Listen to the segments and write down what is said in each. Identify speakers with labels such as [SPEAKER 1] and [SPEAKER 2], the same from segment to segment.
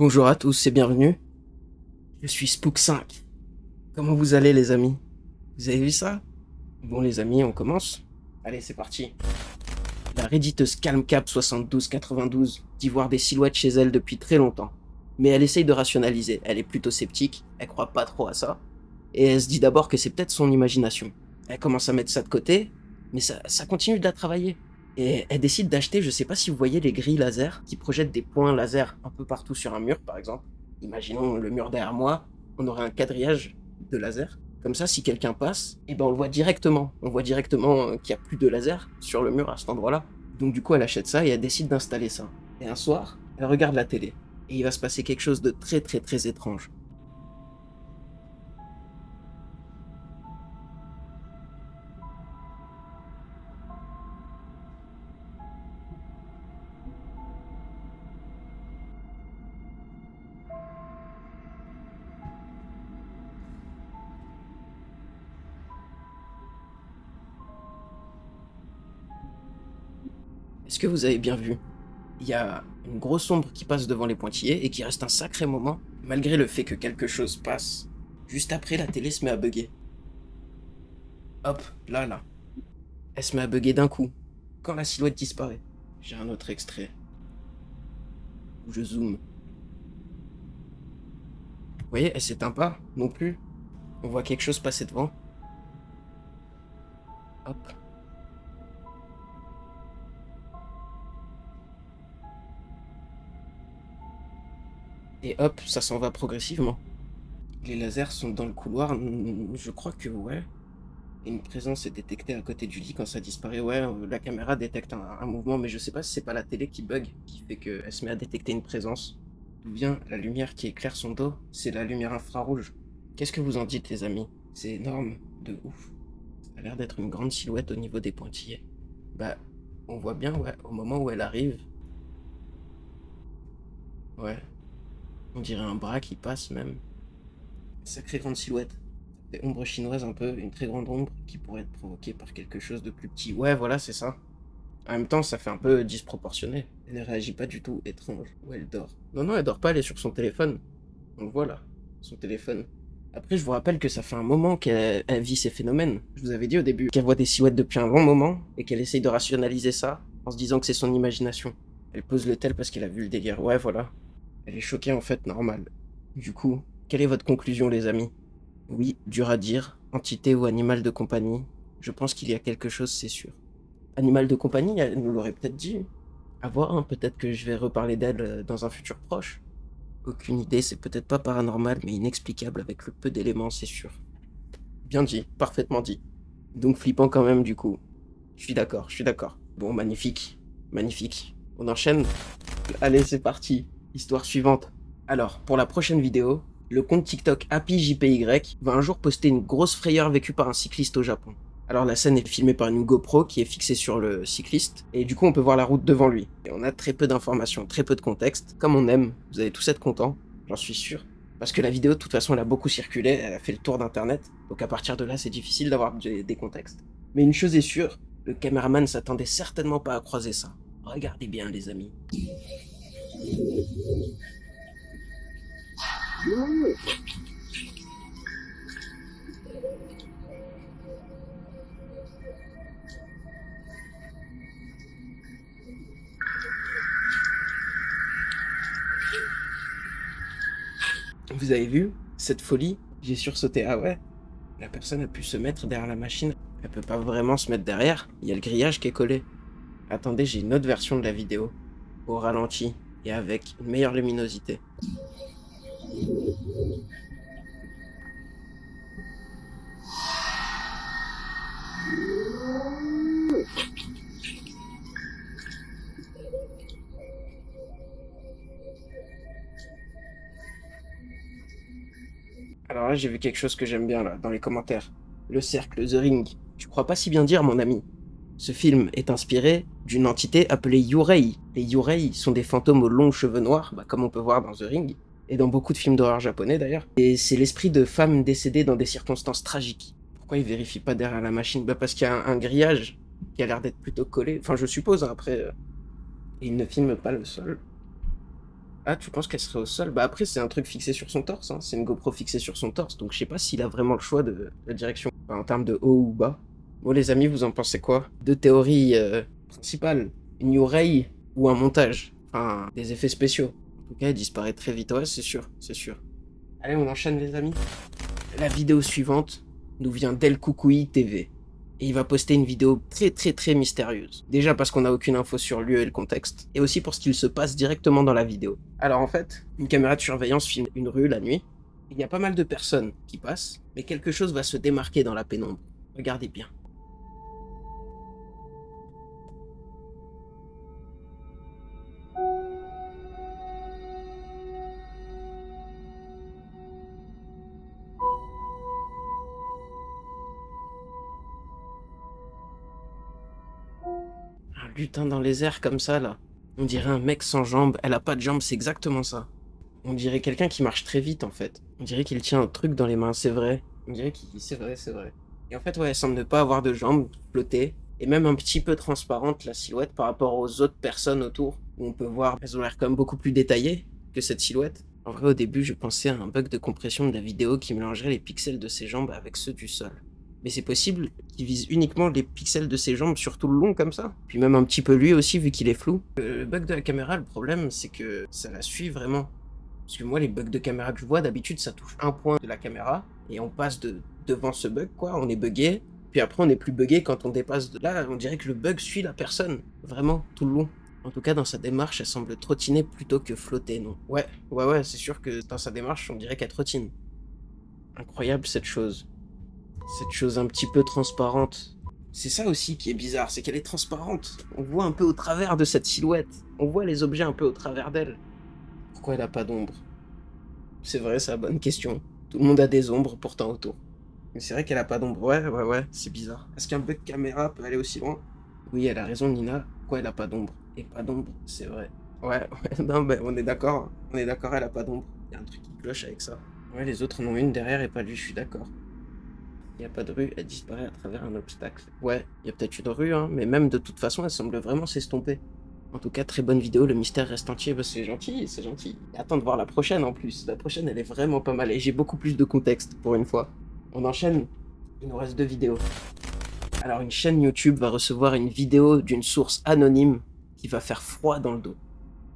[SPEAKER 1] Bonjour à tous et bienvenue. Je suis Spook5. Comment vous allez les amis? Vous avez vu ça? Bon les amis, on commence. Allez, c'est parti. La redditeuse CalmCap7292 dit voir des silhouettes chez elle depuis très longtemps. Mais elle essaye de rationaliser, elle est plutôt sceptique, elle croit pas trop à ça. Et elle se dit d'abord que c'est peut-être son imagination. Elle commence à mettre ça de côté, mais ça continue de la travailler. Et elle décide d'acheter, je sais pas si vous voyez les grilles laser qui projettent des points laser un peu partout sur un mur par exemple. Imaginons le mur derrière moi, on aurait un quadrillage de laser. Comme ça, si quelqu'un passe, et ben on le voit directement. On voit directement qu'il n'y a plus de laser sur le mur à cet endroit-là. Donc du coup, elle achète ça et elle décide d'installer ça. Et un soir, elle regarde la télé. Et il va se passer quelque chose de très très très étrange. Est-ce que vous avez bien vu? Il y a une grosse ombre qui passe devant les pointillés et qui reste un sacré moment, malgré le fait que quelque chose passe. Juste après, la télé se met à bugger. Hop, là. Elle se met à bugger d'un coup, quand la silhouette disparaît. J'ai un autre extrait, où je zoome. Vous voyez, elle s'éteint pas, non plus. On voit quelque chose passer devant. Hop. Et hop, ça s'en va progressivement. Les lasers sont dans le couloir, je crois que ouais. Une présence est détectée à côté du lit quand ça disparaît. Ouais, la caméra détecte un mouvement, mais je sais pas si c'est pas la télé qui bug, qui fait qu'elle se met à détecter une présence. D'où vient la lumière qui éclaire son dos? C'est la lumière infrarouge. Qu'est-ce que vous en dites, les amis? C'est énorme, de ouf. Ça a l'air d'être une grande silhouette au niveau des pointillés. Bah, on voit bien, ouais, au moment où elle arrive. Ouais, on dirait un bras qui passe même. Sacrée grande silhouette. Des ombres chinoises un peu, une très grande ombre qui pourrait être provoquée par quelque chose de plus petit. Ouais, voilà, c'est ça. En même temps, ça fait un peu disproportionné. Elle ne réagit pas du tout, étrange. Ou elle dort. Non, elle dort pas, elle est sur son téléphone. On le voit là, son téléphone. Après, je vous rappelle que ça fait un moment qu'elle vit ces phénomènes. Je vous avais dit au début qu'elle voit des silhouettes depuis un long moment et qu'elle essaye de rationaliser ça en se disant que c'est son imagination. Elle pose le tel parce qu'elle a vu le délire. Ouais, voilà. Elle est choquée en fait, normal. Du coup, quelle est votre conclusion, les amis? Oui, dur à dire. Entité ou animal de compagnie. Je pense qu'il y a quelque chose, c'est sûr. Animal de compagnie, elle nous l'aurait peut-être dit. À voir, hein, peut-être que je vais reparler d'elle dans un futur proche. Aucune idée, c'est peut-être pas paranormal, mais inexplicable avec le peu d'éléments, c'est sûr. Bien dit, parfaitement dit. Donc flippant quand même, du coup. Je suis d'accord. Bon, magnifique, magnifique. On enchaîne? Allez, c'est parti. Histoire suivante. Alors, pour la prochaine vidéo, le compte TikTok HappyJPY va un jour poster une grosse frayeur vécue par un cycliste au Japon. Alors la scène est filmée par une GoPro qui est fixée sur le cycliste, et du coup on peut voir la route devant lui. Et on a très peu d'informations, très peu de contexte, comme on aime, vous allez tous être contents, j'en suis sûr. Parce que la vidéo de toute façon elle a beaucoup circulé, elle a fait le tour d'internet, donc à partir de là c'est difficile d'avoir des contextes. Mais une chose est sûre, le caméraman s'attendait certainement pas à croiser ça. Regardez bien les amis. Vous avez vu cette folie? J'ai sursauté. Ah ouais? La personne a pu se mettre derrière la machine. Elle peut pas vraiment se mettre derrière. Il y a le grillage qui est collé. Attendez, j'ai une autre version de la vidéo. Au ralenti et avec une meilleure luminosité. Alors là, j'ai vu quelque chose que j'aime bien là, dans les commentaires. Le cercle, The Ring. Tu crois pas si bien dire, mon ami. Ce film est inspiré d'une entité appelée Yurei. Les Yurei sont des fantômes aux longs cheveux noirs, comme on peut voir dans The Ring, et dans beaucoup de films d'horreur japonais d'ailleurs. Et c'est l'esprit de femmes décédées dans des circonstances tragiques. Pourquoi ils vérifient pas derrière la machine? Parce qu'il y a un grillage qui a l'air d'être plutôt collé. Enfin, je suppose, hein, après. Et ils ne filment pas le sol. Ah, tu penses qu'elle serait au sol? Bah après, c'est un truc fixé sur son torse, hein. C'est une GoPro fixée sur son torse, donc je sais pas s'il a vraiment le choix de la direction, enfin, en termes de haut ou bas. Bon, les amis, vous en pensez quoi? Deux théories principales. Une New Ray ou un montage? Enfin, des effets spéciaux. En tout cas, il disparaît très vite. Ouais, c'est sûr, c'est sûr. Allez, on enchaîne, les amis. La vidéo suivante nous vient d'El Koukoui TV. Et il va poster une vidéo très très très mystérieuse. Déjà parce qu'on n'a aucune info sur le lieu et le contexte, et aussi pour ce qu'il se passe directement dans la vidéo. Alors en fait, une caméra de surveillance filme une rue la nuit. Il y a pas mal de personnes qui passent, mais quelque chose va se démarquer dans la pénombre. Regardez bien. Un lutin dans les airs comme ça là. On dirait un mec sans jambes, elle a pas de jambes, c'est exactement ça. On dirait quelqu'un qui marche très vite en fait. On dirait qu'il tient un truc dans les mains, c'est vrai. On dirait qu'il... C'est vrai, c'est vrai. Et en fait, ouais, elle semble ne pas avoir de jambes, flotter, et même un petit peu transparente la silhouette par rapport aux autres personnes autour, où on peut voir, elles ont l'air quand même beaucoup plus détaillées que cette silhouette. En vrai, au début, je pensais à un bug de compression de la vidéo qui mélangerait les pixels de ses jambes avec ceux du sol. Mais c'est possible qu'il vise uniquement les pixels de ses jambes sur tout le long comme ça. Puis même un petit peu lui aussi, vu qu'il est flou. Le bug de la caméra, le problème, c'est que ça la suit vraiment. Parce que moi, les bugs de caméra que je vois, d'habitude, ça touche un point de la caméra, et on passe devant ce bug, quoi, on est buggé, puis après on n'est plus buggé quand on dépasse de là, on dirait que le bug suit la personne, vraiment, tout le long. En tout cas, dans sa démarche, elle semble trottiner plutôt que flotter, non? Ouais, c'est sûr que dans sa démarche, on dirait qu'elle trottine. Incroyable cette chose. Cette chose un petit peu transparente. C'est ça aussi qui est bizarre, c'est qu'elle est transparente. On voit un peu au travers de cette silhouette. On voit les objets un peu au travers d'elle. Pourquoi elle a pas d'ombre? C'est vrai, c'est la bonne question. Tout le monde a des ombres pourtant autour. Mais c'est vrai qu'elle a pas d'ombre. Ouais, c'est bizarre. Est-ce qu'un bug caméra peut aller aussi loin? Oui, elle a raison, Nina. Pourquoi elle a pas d'ombre? Et pas d'ombre, c'est vrai. Ouais, non, ben on est d'accord. On est d'accord, elle a pas d'ombre. Il y a un truc qui cloche avec ça. Ouais, les autres en ont une derrière et pas lui, je suis d'accord. Il n'y a pas de rue, elle disparaît à travers un obstacle. Ouais, il y a peut-être une rue, hein, mais même de toute façon, elle semble vraiment s'estomper. En tout cas, très bonne vidéo, le mystère reste entier, bah, c'est gentil, c'est gentil. Et attends de voir la prochaine en plus. La prochaine, elle est vraiment pas mal et j'ai beaucoup plus de contexte pour une fois. On enchaîne, il nous reste 2 vidéos. Alors, une chaîne YouTube va recevoir une vidéo d'une source anonyme qui va faire froid dans le dos.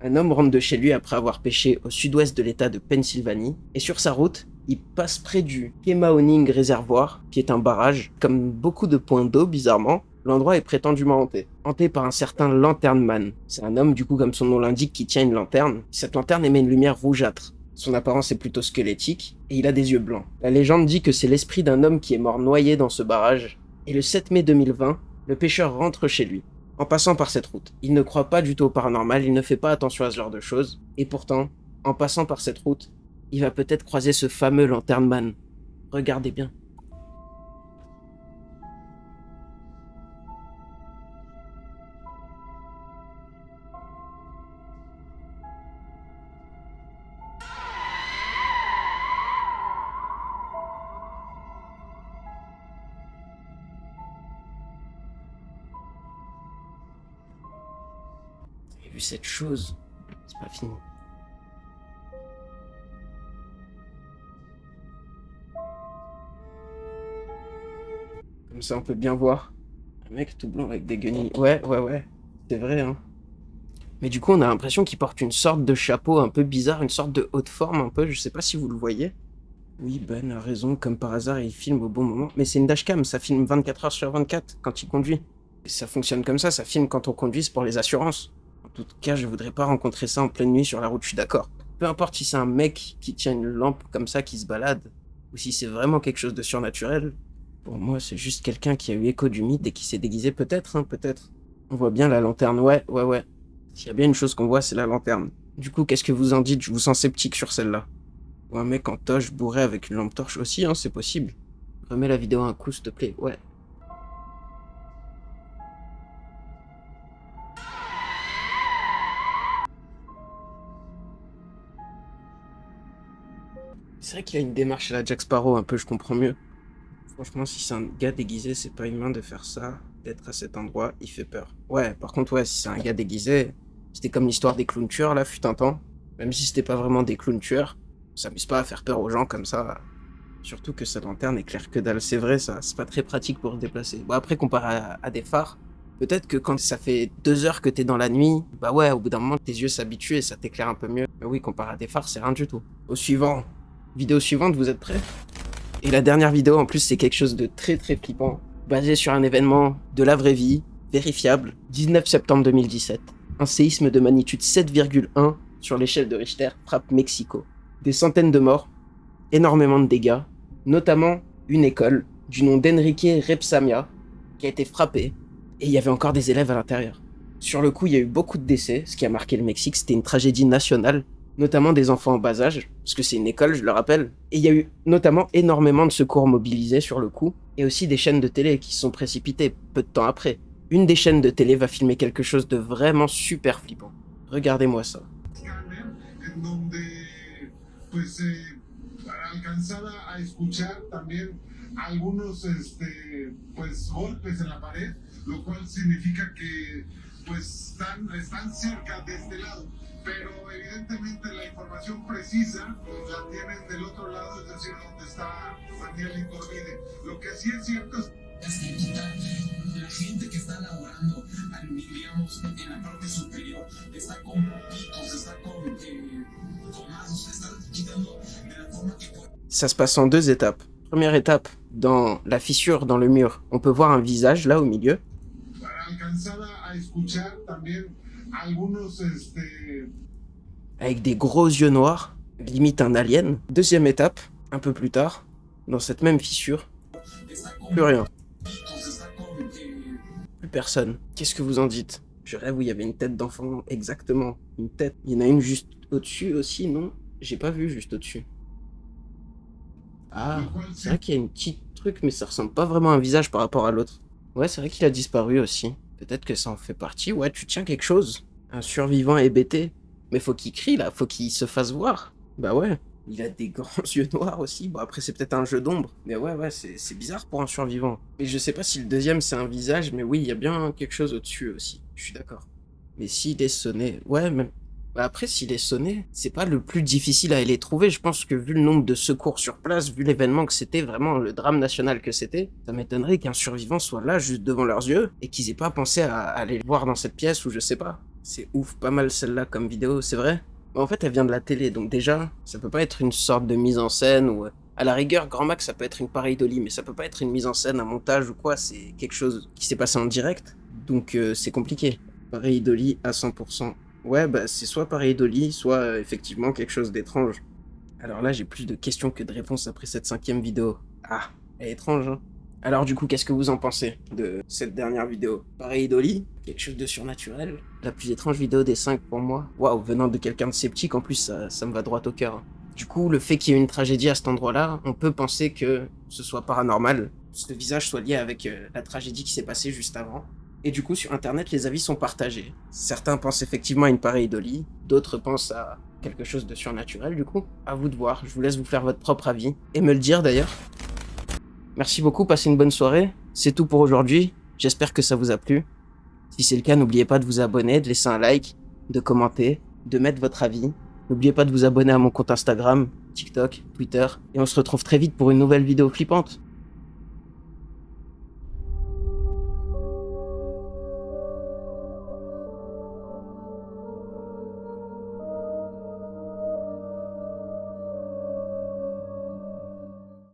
[SPEAKER 1] Un homme rentre de chez lui après avoir pêché au sud-ouest de l'état de Pennsylvanie, et sur sa route, il passe près du Kemaoning Reservoir, qui est un barrage. Comme beaucoup de points d'eau, bizarrement, l'endroit est prétendument hanté. Hanté par un certain Lantern Man. C'est un homme, du coup, comme son nom l'indique, qui tient une lanterne. Cette lanterne émet une lumière rougeâtre. Son apparence est plutôt squelettique, et il a des yeux blancs. La légende dit que c'est l'esprit d'un homme qui est mort noyé dans ce barrage, et le 7 mai 2020, le pêcheur rentre chez lui en passant par cette route. Il ne croit pas du tout au paranormal, il ne fait pas attention à ce genre de choses, et pourtant, en passant par cette route, il va peut-être croiser ce fameux Lantern Man. Regardez bien. Vous avez vu cette chose? C'est pas fini. Comme ça, on peut bien voir. Un mec tout blanc avec des guenilles. Ouais. C'est vrai, hein. Mais du coup, on a l'impression qu'il porte une sorte de chapeau un peu bizarre, une sorte de haute forme un peu, je sais pas si vous le voyez. Oui, Ben a raison, comme par hasard, il filme au bon moment. Mais c'est une dashcam, ça filme 24 heures sur 24 quand il conduit. Et ça fonctionne comme ça filme quand on conduit, c'est pour les assurances. En tout cas, je voudrais pas rencontrer ça en pleine nuit sur la route, je suis d'accord. Peu importe si c'est un mec qui tient une lampe comme ça, qui se balade, ou si c'est vraiment quelque chose de surnaturel, pour moi, c'est juste quelqu'un qui a eu écho du mythe et qui s'est déguisé peut-être, hein, peut-être. On voit bien la lanterne, ouais. S'il y a bien une chose qu'on voit, c'est la lanterne. Du coup, qu'est-ce que vous en dites? Je vous sens sceptique sur celle-là. Ou un mec en toge bourré avec une lampe torche aussi, hein, c'est possible. Remets la vidéo un coup, s'il te plaît, ouais. C'est vrai qu'il a une démarche à la Jack Sparrow, un peu, je comprends mieux. Franchement, si c'est un gars déguisé, c'est pas humain de faire ça, d'être à cet endroit, il fait peur. Ouais, par contre, ouais, si c'est un gars déguisé, c'était comme l'histoire des clowns tueurs, là, fut un temps. Même si c'était pas vraiment des clowns tueurs, on s'amuse pas à faire peur aux gens comme ça. Surtout que sa lanterne éclaire que dalle, c'est vrai ça, c'est pas très pratique pour se déplacer. Bon après comparé à des phares, peut-être que quand ça fait 2 heures que t'es dans la nuit, bah ouais, au bout d'un moment tes yeux s'habituent et ça t'éclaire un peu mieux. Mais oui, comparé à des phares, c'est rien du tout. Au suivant, vidéo suivante, vous êtes prêts? Et la dernière vidéo en plus c'est quelque chose de très très flippant, basé sur un événement de la vraie vie, vérifiable, 19 septembre 2017. Un séisme de magnitude 7,1 sur l'échelle de Richter frappe Mexico. Des centaines de morts, énormément de dégâts, notamment une école du nom d'Enrique Repsamia qui a été frappée et il y avait encore des élèves à l'intérieur. Sur le coup, il y a eu beaucoup de décès, ce qui a marqué le Mexique, c'était une tragédie nationale, notamment des enfants en bas âge, parce que c'est une école, je le rappelle, et il y a eu notamment énormément de secours mobilisés sur le coup, et aussi des chaînes de télé qui se sont précipitées peu de temps après. Une des chaînes de télé va filmer quelque chose de vraiment super flippant. Regardez-moi ça.
[SPEAKER 2] Pues alcanzaba a escuchar también algunos pues golpes en la pared, lo cual significa que pues están cerca de este lado, pero evidentemente la información precisa la tienen del otro lado, es decir, donde está Daniel Iturbide. Lo que sí es cierto es la gente que está laborando, digamos, en la parte superior, está con pitos, está con mazos, está quitando de la forma que puede.
[SPEAKER 1] Ça se passe en 2 étapes. Première étape, dans la fissure dans le mur, on peut voir un visage là au milieu. Avec des gros yeux noirs, limite un alien. Deuxième étape, un peu plus tard, dans cette même fissure, plus rien. Plus personne. Qu'est-ce que vous en dites? Je rêve où il y avait une tête d'enfant, exactement. Une tête. Il y en a une juste au-dessus aussi, non? J'ai pas vu juste au-dessus. Ah, c'est vrai qu'il y a une petite truc, mais ça ressemble pas vraiment à un visage par rapport à l'autre. Ouais, c'est vrai qu'il a disparu aussi. Peut-être que ça en fait partie. Ouais, tu tiens quelque chose. Un survivant hébété. Mais faut qu'il crie là, faut qu'il se fasse voir. Bah ouais. Il a des grands yeux noirs aussi. Bon, après, c'est peut-être un jeu d'ombre. Mais ouais, c'est bizarre pour un survivant. Et je sais pas si le deuxième c'est un visage, mais oui, il y a bien quelque chose au-dessus aussi. Je suis d'accord. Mais s'il est sonné, ouais, même. Bah après, s'il est sonné, c'est pas le plus difficile à aller trouver. Je pense que vu le nombre de secours sur place, vu l'événement que c'était, vraiment le drame national que c'était, ça m'étonnerait qu'un survivant soit là, juste devant leurs yeux, et qu'ils aient pas pensé à aller le voir dans cette pièce ou je sais pas. C'est ouf, pas mal celle-là comme vidéo, c'est vrai. Mais en fait, elle vient de la télé, donc déjà, ça peut pas être une sorte de mise en scène ou... À la rigueur, grand max, ça peut être une pareidolie, mais ça peut pas être une mise en scène, un montage ou quoi, c'est quelque chose qui s'est passé en direct, donc c'est compliqué. Pareidolie à 100%. Ouais, bah c'est soit pareidolie, soit effectivement quelque chose d'étrange. Alors là, j'ai plus de questions que de réponses après cette 5e vidéo. Ah, elle est étrange, hein. Alors du coup, qu'est-ce que vous en pensez de cette dernière vidéo? Pareidolie, quelque chose de surnaturel. La plus étrange vidéo des 5 pour moi. Waouh, venant de quelqu'un de sceptique, en plus, ça me va droit au cœur. Du coup, le fait qu'il y ait une tragédie à cet endroit-là, on peut penser que ce soit paranormal, ce visage soit lié avec la tragédie qui s'est passée juste avant. Et du coup, sur Internet, les avis sont partagés. Certains pensent effectivement à une pareidolie, d'autres pensent à quelque chose de surnaturel, du coup. À vous de voir, je vous laisse vous faire votre propre avis, et me le dire d'ailleurs. Merci beaucoup, passez une bonne soirée. C'est tout pour aujourd'hui, j'espère que ça vous a plu. Si c'est le cas, n'oubliez pas de vous abonner, de laisser un like, de commenter, de mettre votre avis. N'oubliez pas de vous abonner à mon compte Instagram, TikTok, Twitter, et on se retrouve très vite pour une nouvelle vidéo flippante.